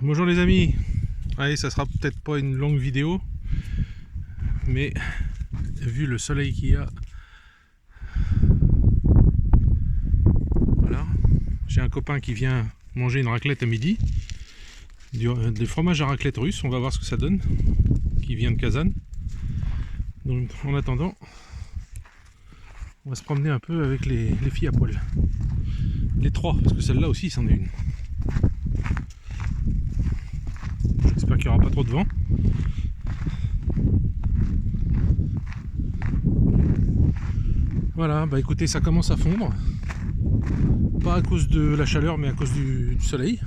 Bonjour les amis. Allez, ça sera peut-être pas une longue vidéo, mais vu le soleil qu'il y a, voilà. J'ai un copain qui vient manger une raclette à midi, des fromages à raclette russe. On va voir ce que ça donne, qui vient de Kazan. Donc en attendant, on va se promener un peu avec les filles à poil. Les trois, parce que celle-là aussi c'en est une. J'espère qu'il n'y aura pas trop de vent. Voilà, bah écoutez, ça commence à fondre. Pas à cause de la chaleur, mais à cause du soleil.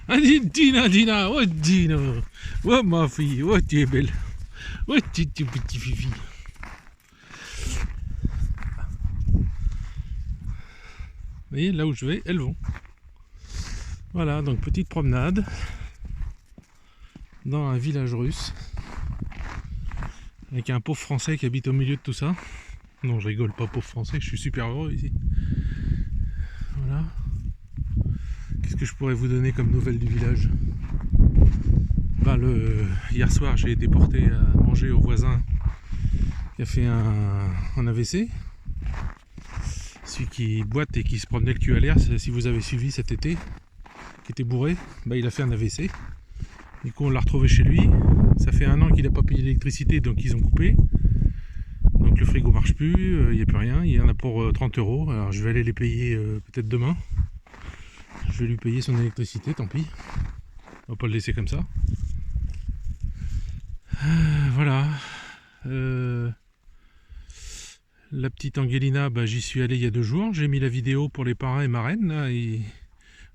Ah, Dina, oh Dina, oh ma fille, oh tu es belle, oh tu petit fifi. Vous voyez, là où je vais, elles vont. Voilà, donc petite promenade dans un village russe avec un pauvre français qui habite au milieu de tout ça. Non, je rigole, pas pauvre français, je suis super heureux ici. Voilà. Qu'est-ce que je pourrais vous donner comme nouvelle du village? Ben, hier soir, j'ai été porté à manger au voisin qui a fait un AVC. Celui qui boite et qui se promenait le cul à l'air, si vous avez suivi cet été, qui était bourré, ben, il a fait un AVC. Du coup, on l'a retrouvé chez lui. Ça fait 1 an qu'il n'a pas payé l'électricité, donc ils ont coupé. Donc le frigo marche plus, il n'y a plus rien. Il y en a pour 30 €. Alors je vais aller les payer peut-être demain. Je vais lui payer son électricité, tant pis. On va pas le laisser comme ça. Voilà. La petite Angelina, bah, j'y suis allé il y a 2 jours. J'ai mis la vidéo pour les parrains et marraines. Là, et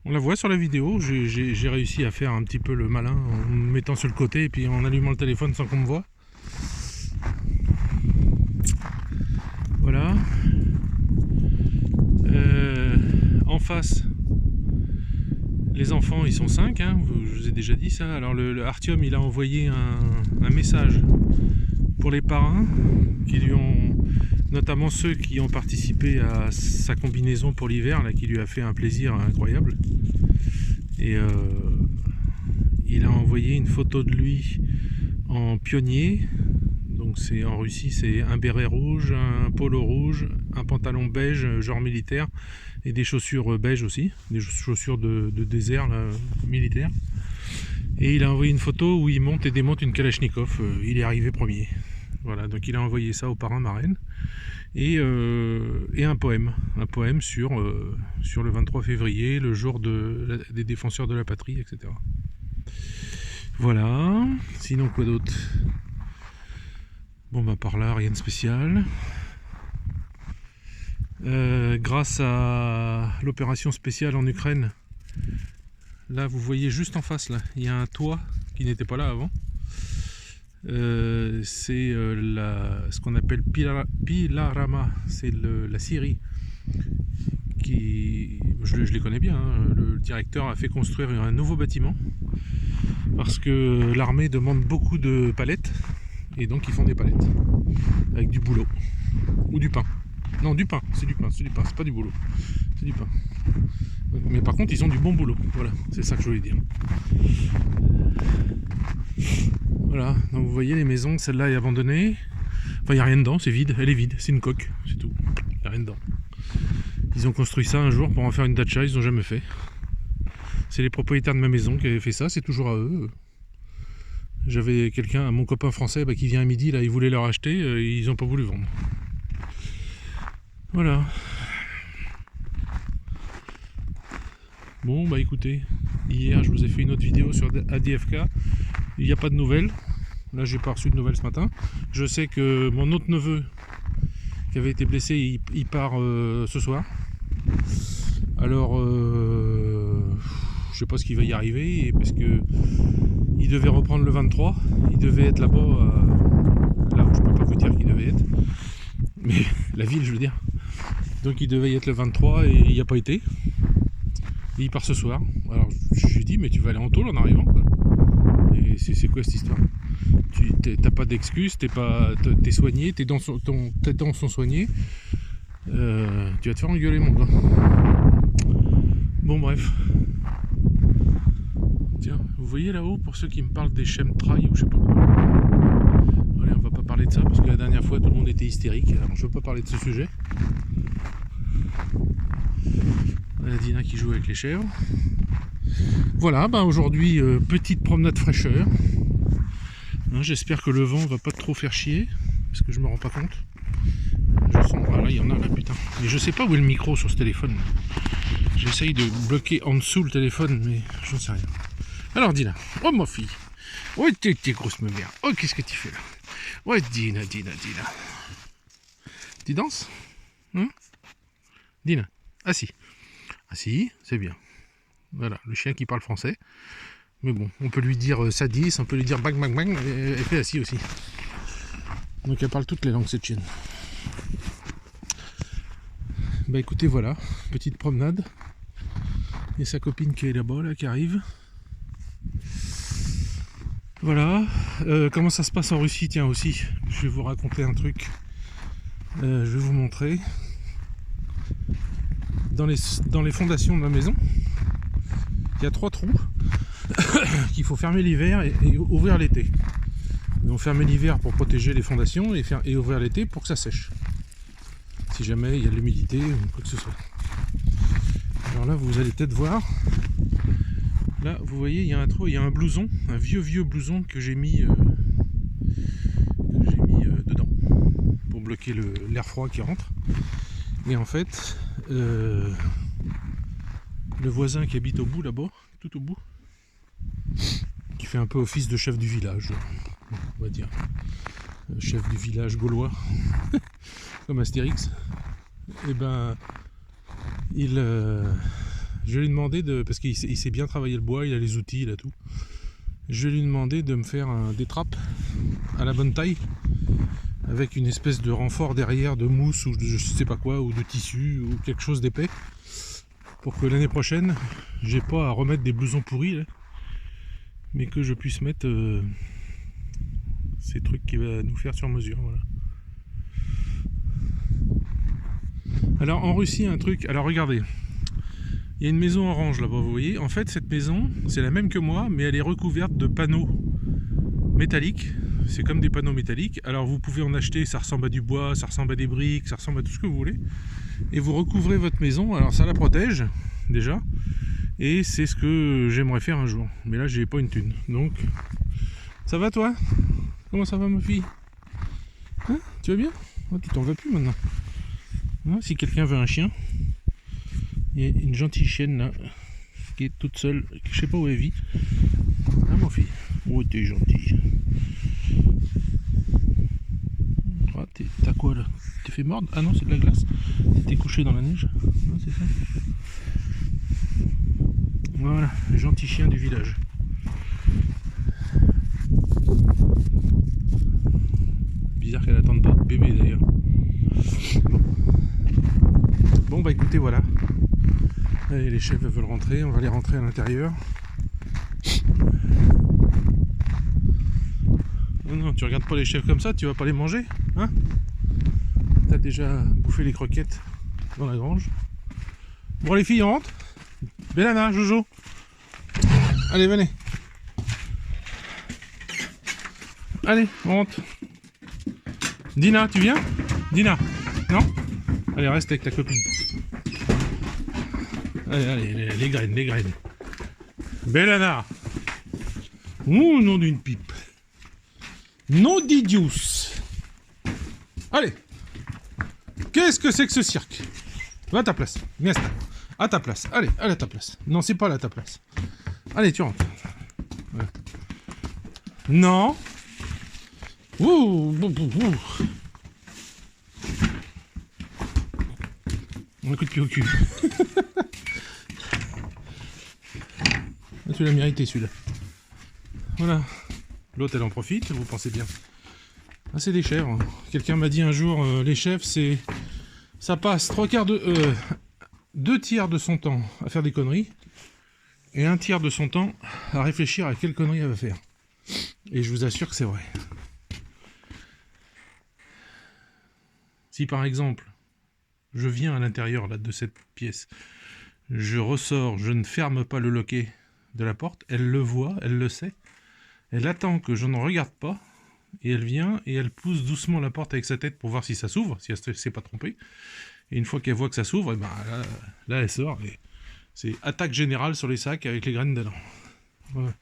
on la voit sur la vidéo. J'ai réussi à faire un petit peu le malin en me mettant sur le côté et puis en allumant le téléphone sans qu'on me voie. Voilà. En face, les enfants, ils sont 5. Hein, je vous ai déjà dit ça. Alors le Artyom, il a envoyé un message pour les parrains qui lui ont, notamment ceux qui ont participé à sa combinaison pour l'hiver, là, qui lui a fait un plaisir incroyable. Et il a envoyé une photo de lui en pionnier. Donc c'est en Russie, c'est un béret rouge, un polo rouge, un pantalon beige, genre militaire, et des chaussures beiges aussi, des chaussures de désert là, militaire. Et il a envoyé une photo où il monte et démonte une Kalachnikov. Il est arrivé premier. Voilà, donc il a envoyé ça aux parrains marraines. Et un poème sur le 23 février, le jour des défenseurs de la patrie, etc. Voilà. Sinon, quoi d'autre? Bon, bah par là, rien de spécial. Grâce à l'opération spéciale en Ukraine, là, vous voyez juste en face, là, il y a un toit qui n'était pas là avant. C'est ce qu'on appelle Pilarama, c'est la Syrie qui, je les connais bien, hein. Le directeur a fait construire un nouveau bâtiment parce que l'armée demande beaucoup de palettes et donc ils font des palettes avec du boulot ou du pain. Non, du pain, c'est pas du boulot, c'est du pain. Mais par contre, ils ont du bon boulot, voilà, c'est ça que je voulais dire. Voilà, donc vous voyez les maisons, celle-là est abandonnée. Enfin, il n'y a rien dedans, c'est vide, elle est vide, c'est une coque, c'est tout. Il n'y a rien dedans. Ils ont construit ça un jour pour en faire une dacha, ils n'ont jamais fait. C'est les propriétaires de ma maison qui avaient fait ça, c'est toujours à eux. J'avais quelqu'un, mon copain français, qui vient à midi, là, il voulait leur acheter, ils n'ont pas voulu vendre. Voilà. Bon, bah écoutez, hier je vous ai fait une autre vidéo sur ADFK. Il n'y a pas de nouvelles. Là, j'ai pas reçu de nouvelles ce matin. Je sais que mon autre neveu qui avait été blessé, il part ce soir. Alors, je sais pas ce qui va y arriver parce que il devait reprendre le 23. Il devait être là-bas, là où je peux pas vous dire qu'il devait être, mais la ville, je veux dire. Donc, il devait y être le 23 et il n'y a pas été. Et il part ce soir. Alors, je lui ai dit, mais tu vas aller en tôle en arrivant, quoi. Et c'est quoi cette histoire? T'as pas d'excuses, t'es soigné, tes dents sont soignées. Tu vas te faire engueuler, mon gars. Bon, bref. Tiens, vous voyez là-haut, pour ceux qui me parlent des chemtrails ou je sais pas quoi. Allez, on va pas parler de ça parce que la dernière fois tout le monde était hystérique, alors je veux pas parler de ce sujet. La Dina qui joue avec les chèvres. Voilà, ben aujourd'hui, petite promenade fraîcheur. Hein, j'espère que le vent va pas trop faire chier, parce que je me rends pas compte. Je sens, ah là il y en a là, putain. Mais je sais pas où est le micro sur ce téléphone. J'essaye de bloquer en dessous le téléphone, mais j'en sais rien. Alors Dina, oh ma fille, oh t'es grosse me mère, oh qu'est-ce que tu fais là? Oh Dina. Tu danses? Hein? Dina, assis. Assis, c'est bien. Voilà, le chien qui parle français. Mais bon, on peut lui dire sadis, on peut lui dire bang bang bang, elle fait assis aussi. Donc elle parle toutes les langues cette chienne. Bah écoutez, voilà, petite promenade. Et sa copine qui est là-bas, là, qui arrive. Voilà. Comment ça se passe en Russie, tiens aussi. Je vais vous raconter un truc. Je vais vous montrer. Dans les fondations de la maison, il y a 3 trous qu'il faut fermer l'hiver et ouvrir l'été. Donc fermer l'hiver pour protéger les fondations et ouvrir l'été pour que ça sèche. Si jamais il y a de l'humidité ou quoi que ce soit. Alors là, vous allez peut-être voir. Là, vous voyez, il y a un trou, il y a un blouson, un vieux blouson que j'ai mis, dedans pour bloquer l'air froid qui rentre. Et en fait, le voisin qui habite au bout là-bas, tout au bout, qui fait un peu office de chef du village, on va dire, chef du village gaulois, comme Astérix, et ben, je lui ai demandé parce qu'il sait bien travailler le bois, il a les outils, il a tout. Je lui ai demandé de me faire des trappes à la bonne taille, avec une espèce de renfort derrière de mousse ou de je sais pas quoi, ou de tissu ou quelque chose d'épais, pour que l'année prochaine j'ai pas à remettre des blousons pourris là, mais que je puisse mettre ces trucs qui va nous faire sur mesure. Voilà. Alors en Russie, un truc, alors regardez, il y a une maison orange là-bas, vous voyez. En fait, cette maison, c'est la même que moi, mais elle est recouverte de panneaux métalliques. C'est comme des panneaux métalliques. Alors vous pouvez en acheter, ça ressemble à du bois, ça ressemble à des briques, ça ressemble à tout ce que vous voulez. Et vous recouvrez votre maison, alors ça la protège, déjà. Et c'est ce que j'aimerais faire un jour. Mais là, j'ai pas une thune. Donc, ça va toi? Comment ça va ma fille? Hein? Tu vas bien? Oh, tu t'en vas plus maintenant. Hein, si quelqu'un veut un chien, il y a une gentille chienne là, qui est toute seule, je sais pas où elle vit. Ah mon fille, oh t'es gentille. Ah, t'as quoi là? T'es fait mordre? Ah non, c'est de la glace. T'es couché dans la neige? Ah, c'est ça. Voilà, le gentil chien du village. Bizarre qu'elle attende pas de bébé d'ailleurs. Bon bah écoutez, voilà. Allez, les chefs veulent rentrer, on va les rentrer à l'intérieur. Non, non, tu regardes pas les chefs comme ça, tu vas pas les manger, hein? T'as déjà bouffé les croquettes dans la grange. Bon les filles, on rentre. Bélana, Jojo. Allez, venez. Allez, on rentre. Dina, tu viens? Dina, non? Allez, reste avec ta copine. Allez, les graines. Bélana. Ouh, nom d'une pipe. Nom d'idios. Allez. Qu'est-ce que c'est que ce cirque? Va à ta place. Viens, à ta place. Allez à ta place. Non, c'est pas là à ta place. Allez, tu rentres. Ouais. Non. Ouh. Un coup de pied au cul. Tu l'as mérité celui-là. Voilà. L'autre elle en profite, vous pensez bien. Ah, c'est des chèvres. Quelqu'un m'a dit un jour, les chèvres ça passe 2 tiers de son temps à faire des conneries et 1 tiers de son temps à réfléchir à quelle connerie elle va faire. Et je vous assure que c'est vrai. Si par exemple je viens à l'intérieur là de cette pièce, je ressors, je ne ferme pas le loquet de la porte, elle le voit, elle le sait, elle attend que je n'en regarde pas, et elle vient et elle pousse doucement la porte avec sa tête pour voir si ça s'ouvre, si elle ne s'est pas trompée. Et une fois qu'elle voit que ça s'ouvre, et ben là elle sort. Et c'est attaque générale sur les sacs avec les graines dedans. Voilà.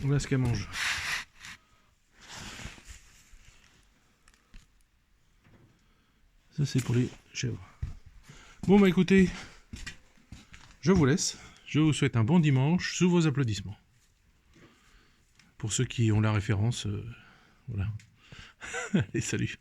Voilà ce qu'elle mange. Ça c'est pour les chèvres. Bon bah écoutez, je vous laisse. Je vous souhaite un bon dimanche sous vos applaudissements. Pour ceux qui ont la référence, voilà. Allez, salut.